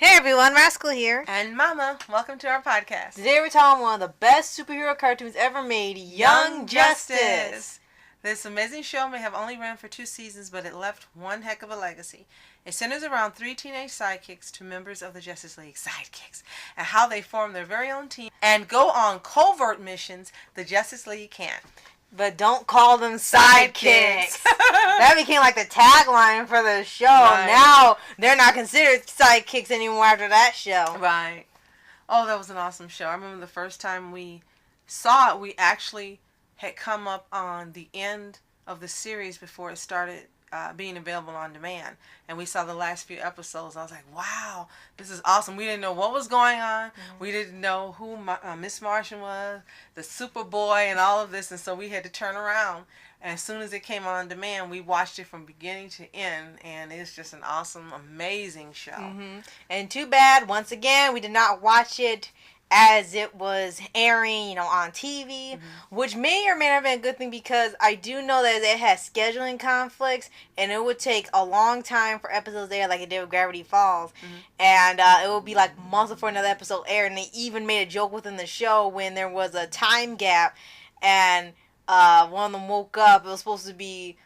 Hey everyone, Rascal here. And Mama, welcome to our podcast. Today we're talking one of the best superhero cartoons ever made, Young Justice. This amazing show may have only run for 2 seasons, but it left one heck of a legacy. It centers around 3 teenage sidekicks to members of the Justice League, sidekicks, and how they form their very own team and go on covert missions the Justice League can't. But don't call them sidekicks. That became like the tagline for the show. Right. Now they're not considered sidekicks anymore after that show. Right. Oh, that was an awesome show. I remember the first time we saw it, we actually had come up on the end of the series before it started being available on demand. And we saw the last few episodes. I was like, wow, this is awesome. We didn't know what was going on. Mm-hmm. We didn't know who Miss Martian was, the Superboy, and all of this. And so we had to turn around. And as soon as it came on demand, we watched it from beginning to end. And it's just an awesome, amazing show. Mm-hmm. And too bad, once again, we did not watch it as it was airing, on TV, mm-hmm. which may or may not have been a good thing because I do know that it has scheduling conflicts and it would take a long time for episodes there like it did with Gravity Falls. Mm-hmm. And it would be like months before another episode aired, and they even made a joke within the show when there was a time gap and one of them woke up. It was supposed to be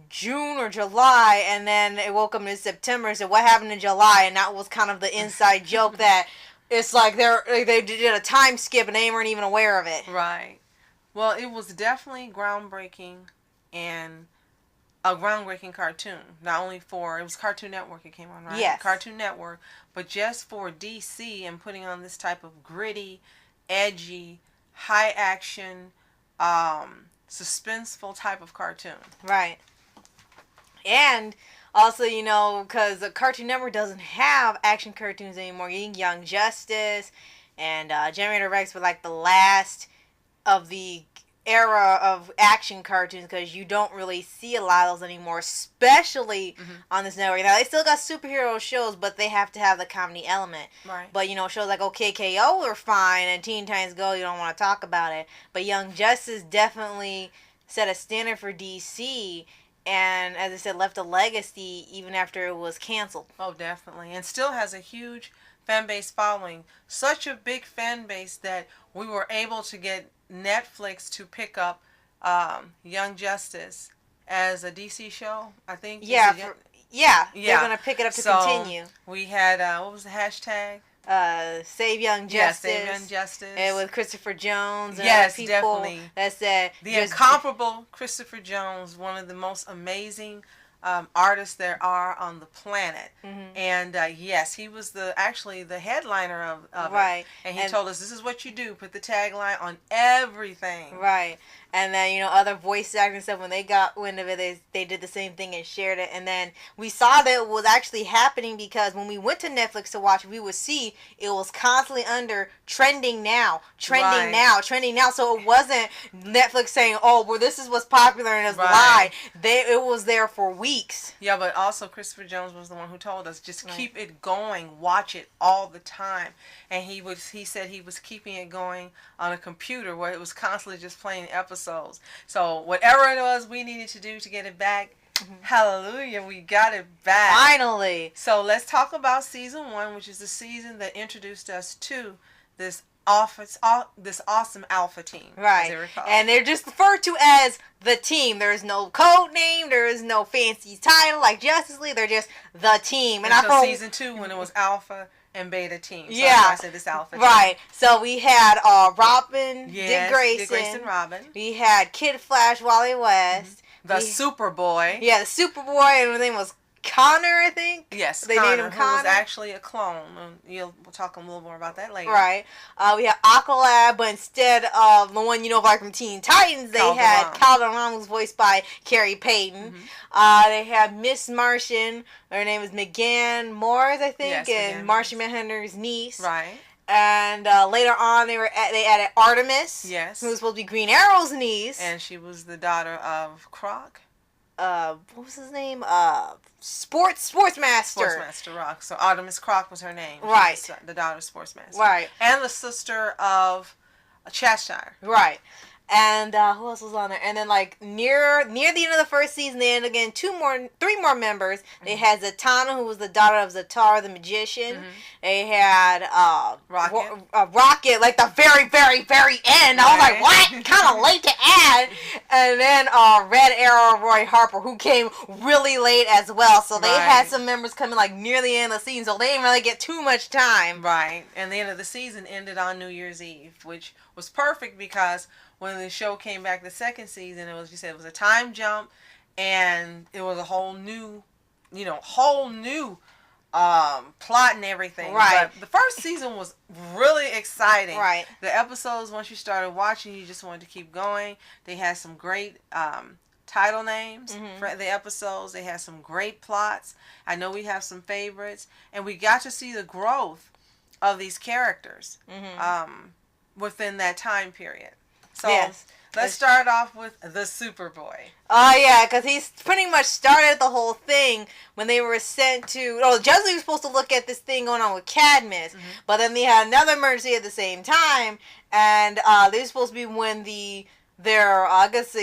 June or July, and then it woke up in September and said, what happened in July? And that was kind of the inside joke that it's like they did a time skip and they weren't even aware of it. Right. Well, it was definitely groundbreaking and a groundbreaking cartoon. Not only for, it was Cartoon Network it came on, right? Yes. Cartoon Network. But just for DC and putting on this type of gritty, edgy, high action, suspenseful type of cartoon. Right. And also, because the Cartoon Network doesn't have action cartoons anymore. Young Justice and Generator Rex were like the last of the era of action cartoons because you don't really see a lot of those anymore, especially mm-hmm. on this network. Now, they still got superhero shows, but they have to have the comedy element. Right. But, shows like OKKO are fine and Teen Titans Go, you don't want to talk about it. But Young Justice definitely set a standard for DC. And, as I said, left a legacy even after it was canceled. Oh, definitely. And still has a huge fan base following. Such a big fan base that we were able to get Netflix to pick up Young Justice as a DC show, I think. Yeah, they're going to pick it up to continue. We had, what was the hashtag? Save Young Justice. Yeah, Save Young Justice. And with Christopher Jones and yes, people definitely. That said the incomparable Christopher Jones, one of the most amazing artists there are on the planet. Mm-hmm. And yes, he was actually the headliner of right. it. And he told us, this is what you do, put the tagline on everything. Right. And then, other voice actors and stuff, when they got wind of it, they did the same thing and shared it. And then we saw that it was actually happening because when we went to Netflix to watch, we would see it was constantly under trending now. So it wasn't Netflix saying, oh, well, this is what's popular and it's live. It was there for weeks. Yeah, but also Christopher Jones was the one who told us, just keep it going, watch it all the time. And he said he was keeping it going on a computer where it was constantly just playing episodes. So whatever it was we needed to do to get it back, mm-hmm. hallelujah, we got it back. Finally. So let's talk about season 1, which is the season that introduced us to this awesome alpha team. Right. And they're just referred to as the team. There is no code name. There is no fancy title like Justice League. They're just the team. And until season 2 when it was Alpha and Beta team. So yeah. I said this Alpha team. Right. So we had Robin, yes, Dick Grayson, Robin. We had Kid Flash, Wally West. Mm-hmm. The Superboy. Yeah, the Superboy, and his name was Connor, I think. Yes, they Connor, named him Connor. Who was actually a clone. We'll talk a little more about that later. Right. We had Aqualad, but instead of the one like from Teen Titans, they had Kaldur'am, who's voiced by Carrie Payton. Mm-hmm. They had Miss Martian. Her name is Megan Mor'zz, I think, and Martian Manhunter's niece. Right. And later on, they added Artemis. Yes. Who was supposed to be Green Arrow's niece. And she was the daughter of Croc. What was his name? Sportsmaster. Sportsmaster Rock. So Artemis Croc was her name. Right. The daughter of Sportsmaster. Right. And the sister of Cheshire. Right. And who else was on there? And then like near the end of the first season, they ended up getting three more members. Mm-hmm. They had Zatanna, who was the daughter of Zatar, the magician. Mm-hmm. They had Rocket, like the very, very, very end. I was like, what? Kind of late to add. And then Red Arrow, Roy Harper, who came really late as well. So they had some members coming like near the end of the season, so they didn't really get too much time. Right. And the end of the season ended on New Year's Eve, which was perfect because when the show came back the second season, it was a time jump, and it was a whole new plot and everything. Right. But the first season was really exciting. Right. The episodes, once you started watching, you just wanted to keep going. They had some great title names for the episodes. They had some great plots. I know we have some favorites, and we got to see the growth of these characters within that time period. So let's start off with the Superboy. Oh, yeah, because he's pretty much started the whole thing when they were sent to... Oh, Justice League was supposed to look at this thing going on with Cadmus, but then they had another emergency at the same time, and they were supposed to be when their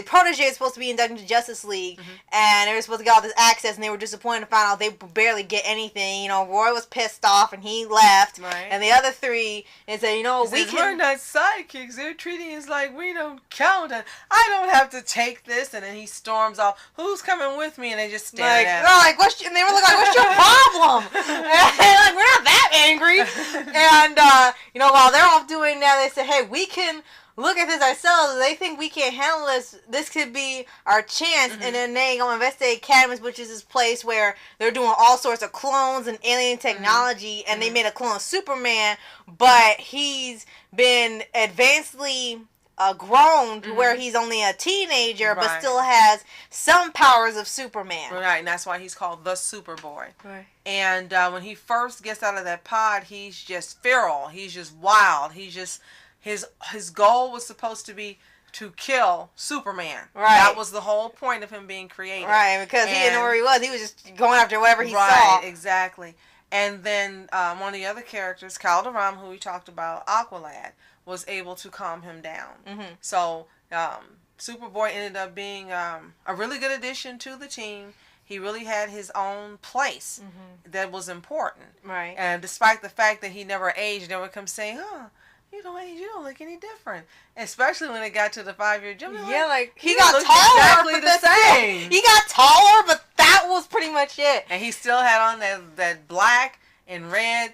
protege is supposed to be inducted into Justice League, and they were supposed to get all this access, and they were disappointed to find out they barely get anything. Roy was pissed off, and he left, and the other three said, we're not sidekicks. They're treating us like we don't count, and I don't have to take this. And then he storms off. Who's coming with me? And they just stare at him. And they were like, what's your problem? And we're not that angry. And while they're off doing that, they said, hey, we can look at this ourselves. They think we can't handle this. This could be our chance. And then they go investigate Cadmus, which is this place where they're doing all sorts of clones and alien technology. And they made a clone of Superman, but he's been advancedly grown to where he's only a teenager, but still has some powers of Superman. Right, and that's why he's called the Superboy. Right. And when he first gets out of that pod, he's just feral. He's just wild. He's just... His goal was supposed to be to kill Superman. Right. That was the whole point of him being created. Right, because he didn't know where he was. He was just going after whatever he saw. Right, exactly. And then one of the other characters, Kaldur'am, who we talked about, Aqualad, was able to calm him down. So Superboy ended up being a really good addition to the team. He really had his own place that was important. Right. And despite the fact that he never aged, they would come saying, you don't look any different. Especially when it got to the 5-year jump. Yeah, like he got taller. Exactly the same. He got taller, but that was pretty much it. And he still had on that black and red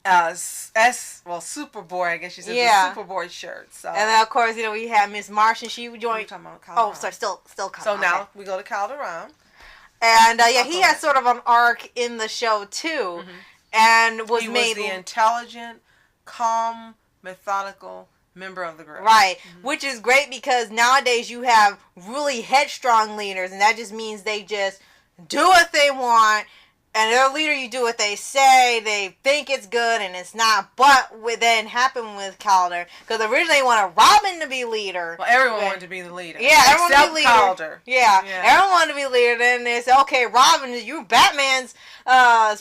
Superboy, I guess you said, the Superboy shirt. So. And then of course, we had Miss Marsh, and she joined. Talking about Kaldur'am. Oh, sorry, still Kaldur'am. So now we go to Kaldur'am. And he had sort of an arc in the show too, and was the intelligent, calm, methodical member of the group. Right. Which is great because nowadays you have really headstrong leaders, and that just means they just do what they want, and their leader, you do what they say, they think it's good, and it's not. But what then happened with Calder, because originally they wanted Robin to be leader. Well, everyone wanted to be the leader. Yeah, everyone wanted to be leader. Calder. Yeah, everyone wanted to be leader. Then they said, okay, Robin, you're Batman's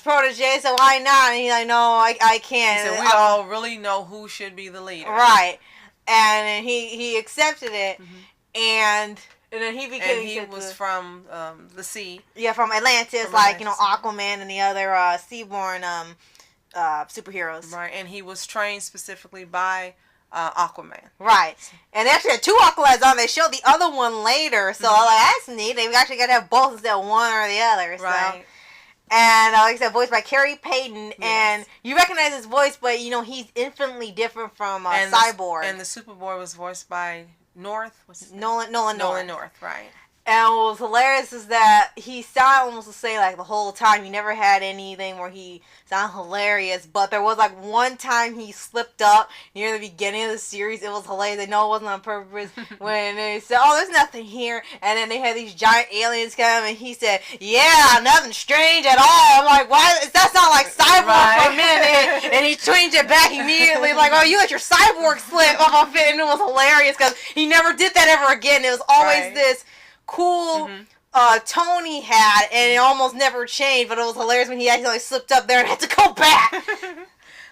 protege, so why not? And he's like, no, I can't. He said, we all really know who should be the leader. Right. And he accepted it, and then he became... And he was from the sea. Yeah, from Atlantis, Aquaman and the other seaborn superheroes. Right, and he was trained specifically by Aquaman. Right. And they actually had 2 Aqualads on. They showed the other one later, so that's neat. They've actually got to have both instead of one or the other. Right. So. And like I said, voiced by Kerry Payton, and you recognize his voice, but he's infinitely different from Cyborg. And the Superboy was voiced by North. Nolan North, right. And what was hilarious is that he sounded almost the same like the whole time. He never had anything where he sounded hilarious, but there was like one time he slipped up near the beginning of the series. It was hilarious. I know it wasn't on purpose when they said, "Oh, there's nothing here," and then they had these giant aliens come, and he said, "Yeah, nothing strange at all." I'm like, "Why? That sound like Cyborg for a minute," and he changed it back immediately. Like, "Oh, you let your Cyborg slip off of it," and it was hilarious because he never did that ever again. It was always this cool tone he had, and it almost never changed, but it was hilarious when he actually slipped up there and had to go back.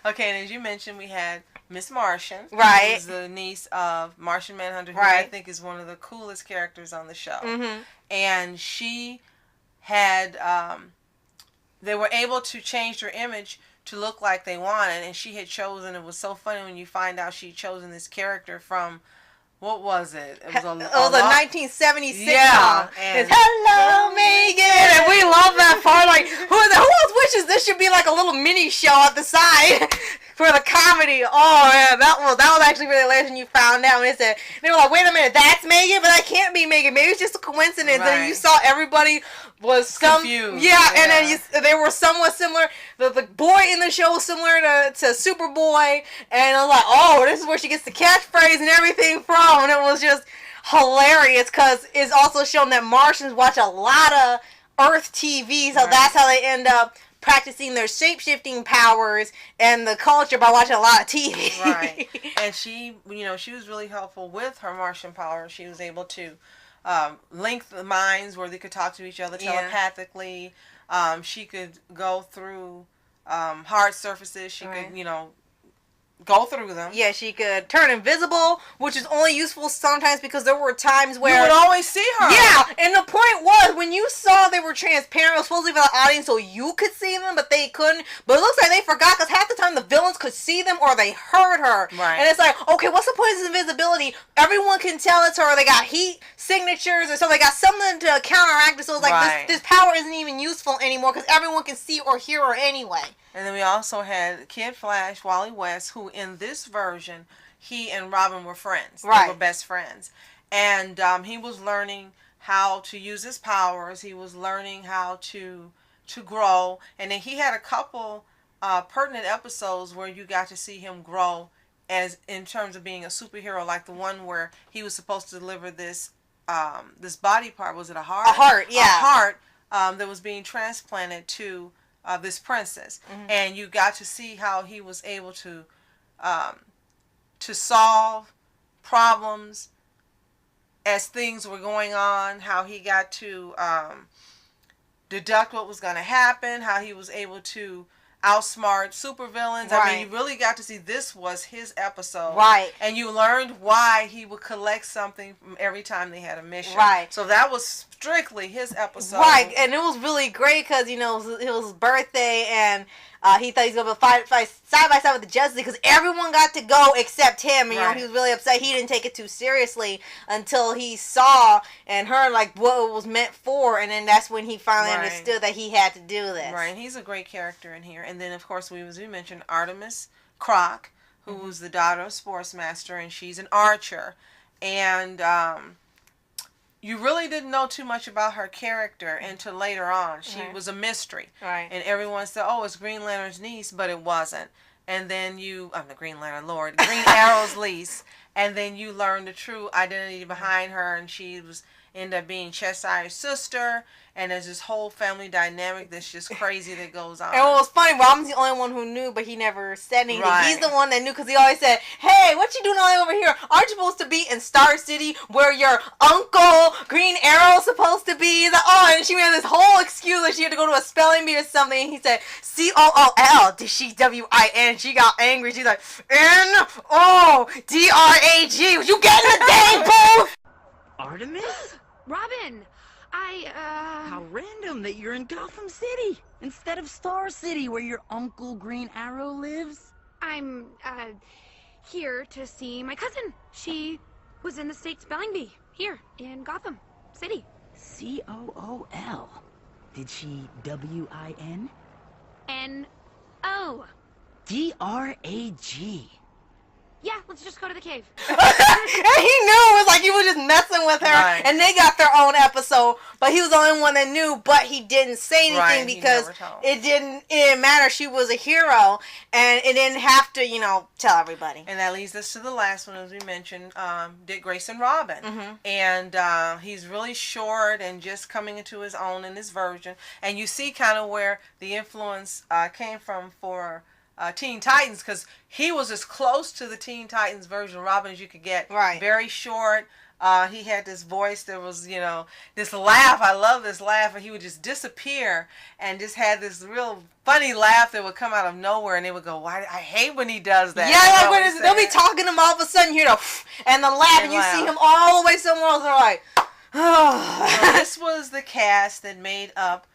Okay, and as you mentioned, we had Miss Martian. Right. Who's the niece of Martian Manhunter, who Right. I think is one of the coolest characters on the show. Mm-hmm. And she had, they were able to change her image to look like they wanted, and she had chosen, it was so funny when you find out she'd chosen this character from, what was it? It was a 1970s sitcom. Yeah, and it's Hello, Megan, and we love that part. Like, who else wishes this should be like a little mini show at the side for the comedy? Oh man, that was actually really hilarious when you found out. When they were like, wait a minute, that's Megan, but that can't be Megan. Maybe it's just a coincidence. Right. And you saw everybody was confused. Yeah, and then they were somewhat similar. The boy in the show was similar to Superboy, and I was like, oh, this is where she gets the catchphrase and everything from. And it was just hilarious because it's also shown that Martians watch a lot of Earth TV, so that's how they end up practicing their shape-shifting powers and the culture by watching a lot of TV. Right. And she, she was really helpful with her Martian power. She was able to link the minds where they could talk to each other telepathically. She could go through hard surfaces. She could, go through them. Yeah, she could turn invisible, which is only useful sometimes because there were times where you would always see her. Yeah, and the point was when you saw they were transparent, it was supposed to be for the audience so you could see them, but they couldn't. But it looks like they forgot because half the time the villains could see them or they heard her. Right. And it's like, okay, what's the point of this invisibility? Everyone can tell it's her. They got heat signatures, or so they got something to counteract it. So it's like this power isn't even useful anymore because everyone can see or hear her anyway. And then we also had Kid Flash, Wally West, who in this version, he and Robin were friends. Right. They were best friends. And he was learning how to use his powers. He was learning how to grow. And then he had a couple pertinent episodes where you got to see him grow as in terms of being a superhero, like the one where he was supposed to deliver this this body part. Was it a heart? A heart, yeah. A heart that was being transplanted to this princess, and you got to see how he was able to solve problems as things were going on, how he got to deduct what was going to happen, how he was able to outsmart supervillains. Right. I mean, you really got to see this was his episode. Right. And you learned why he would collect something from every time they had a mission. Right. So that was strictly his episode. Right, and it was really great because, it was his birthday and he thought he was going to fight side by side with the Justice League because everyone got to go except him. And, he was really upset. He didn't take it too seriously until he saw and heard, like, what it was meant for. And then that's when he finally understood that he had to do this. Right, and he's a great character in here. And then, of course, as we mentioned, Artemis Croc, who's the daughter of Sportsmaster, and she's an archer. And you really didn't know too much about her character until later on. She was a mystery. Right. And everyone said, oh, it's Green Lantern's niece, but it wasn't. And then I'm the Green Lantern Lord, Green Arrow's niece. And then you learn the true identity behind her, and she ended up being Cheshire's sister. And there's this whole family dynamic that's just crazy that goes on. And it was funny, Robin's the only one who knew, but he never said anything. Right. He's the one that knew because he always said, hey, what you doing all the way over here? Aren't you supposed to be in Star City where your uncle Green Arrow's supposed to be? He's like, oh, and she made this whole excuse that she had to go to a spelling bee or something. And he said, C-O-O-L, D-C-W-I-N. She got angry. She's like, N-O-D-R-A-G. You getting the dang booth? Artemis? Robin, How random that you're in Gotham City instead of Star City where your Uncle Green Arrow lives. I'm, here to see my cousin. She was in the state spelling bee here in Gotham City. C-O-O-L. Did she W-I-N? N-O. D-R-A-G. Yeah, let's just go to the cave. And he knew it was like he was just messing with her, and they got their own episode. But he was the only one that knew. But he didn't say anything because it didn't matter. She was a hero, and it didn't have to, tell everybody. And that leads us to the last one, as we mentioned, Dick Grayson Robin, and he's really short and just coming into his own in this version. And you see kind of where the influence came from for Teen Titans, because he was as close to the Teen Titans version of Robin as you could get. Right. Very short, He had this voice that was, this laugh. I love this laugh. And he would just disappear and just had this real funny laugh that would come out of nowhere. And they would go, "Why? I hate when he does that." Yeah, like when they'll be talking to him, all of a sudden you hear and the laugh, and you see him all the way somewhere else. They're like, oh. So this was the cast that made up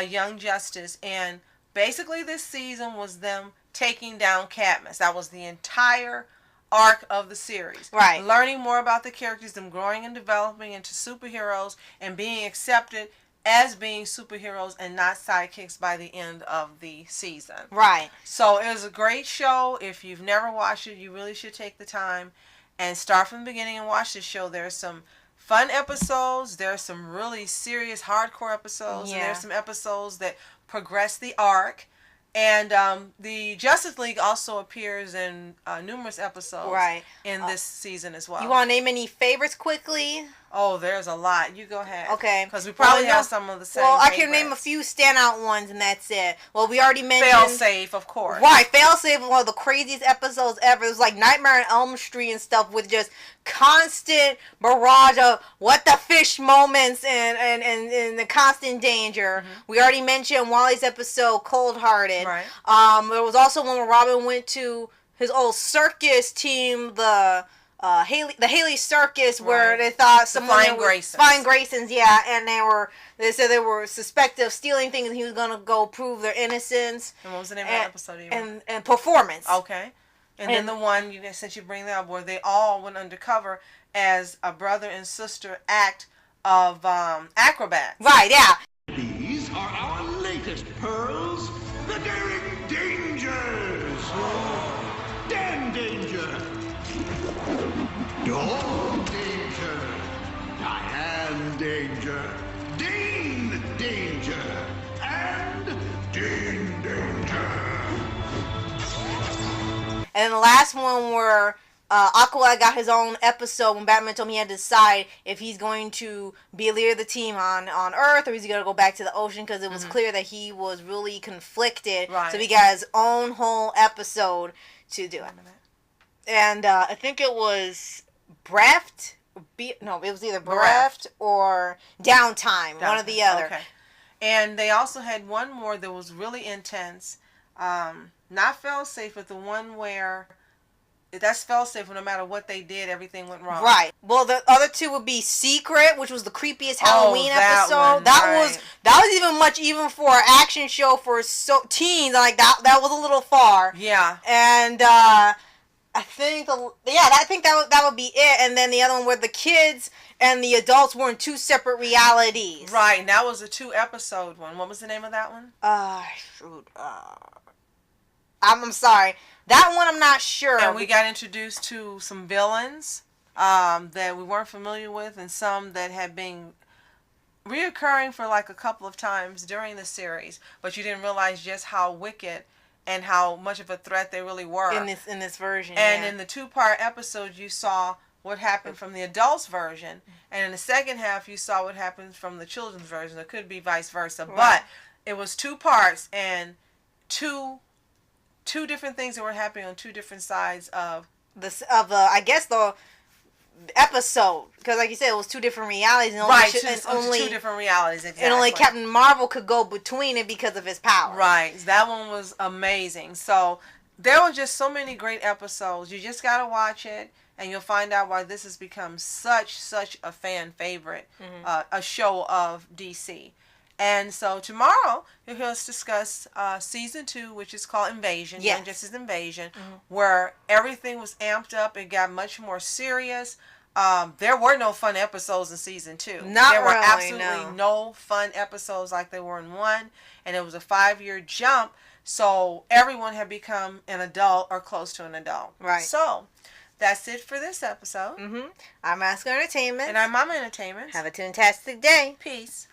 Young Justice. And basically this season was them taking down Cadmus. That was the entire arc of the series. Right. Learning more about the characters, them growing and developing into superheroes and being accepted as being superheroes and not sidekicks by the end of the season. Right. So it was a great show. If you've never watched it, you really should take the time and start from the beginning and watch this show. There's some fun episodes. There's some really serious, hardcore episodes. And there's some episodes that progress the arc. And the Justice League also appears in numerous episodes in this season as well. You want to name any favorites quickly? Oh, there's a lot. You go ahead. Okay. Because we probably have some of the same Well, I favorites. can name a few standout ones, and that's it. Well, we already mentioned... Failsafe, of course. Right. Failsafe was one of the craziest episodes ever. It was like Nightmare on Elm Street and stuff with just constant barrage of what the fish moments and the constant danger. Mm-hmm. We already mentioned Wally's episode, Cold Hearted. Right. There was also one where Robin went to his old circus team, the Haley Circus, where they thought someone Flying Graysons, and they said they were suspected of stealing things, and he was gonna go prove their innocence. And what was the name of that episode? And Performance. Okay. And then the one, since you bring that up, where they all went undercover as a brother and sister act of acrobats. Right. Yeah. These are our latest pearls, the Daring Dangers. Dan Danger. Dawn Danger, Diane Danger, Dean Danger, and Dean Danger. And then the last one where Aqualad got his own episode when Batman told him he had to decide if he's going to be a leader of the team on Earth or he's going to go back to the ocean, because it was clear that he was really conflicted. Right. So he got his own whole episode to do it. And I think it was Breath. It was either Breath or Downtime. One or the other. Okay. And they also had one more that was really intense. Not Failsafe, but the one where that's Failsafe. No matter what they did, everything went wrong. Right. Well, the other two would be Secret, which was the creepiest Halloween episode. One, that was even for an action show for teens. Like that was a little far. Yeah. And I think that would be it. And then the other one where the kids and the adults were in two separate realities. Right. And that was a 2-episode one. What was the name of that one? I'm sorry. That one I'm not sure. And we got introduced to some villains that we weren't familiar with, and some that had been reoccurring for like a couple of times during the series, but you didn't realize just how wicked and how much of a threat they really were in this version. And in the 2-part episode, you saw what happened from the adults version, and in the second half, you saw what happened from the children's version. It could be vice versa, but it was 2 parts and two different things that were happening on 2 different sides of the episode, because like you said, it was 2 different realities, and only 2 different realities, exactly. And only Captain Marvel could go between it because of his power. Right, that one was amazing. So there were just so many great episodes. You just gotta watch it, and you'll find out why this has become such a fan favorite, a show of DC. And so tomorrow you'll hear us discuss season 2, which is called Invasion. Young Justice Invasion, where everything was amped up. It got much more serious. There were no fun episodes in season 2. There were absolutely no fun episodes like they were in 1, and it was a 5-year jump. So everyone had become an adult or close to an adult. Right. So that's it for this episode. I'm Mascot Entertainment. And I'm Mama Entertainment. Have a fantastic day. Peace.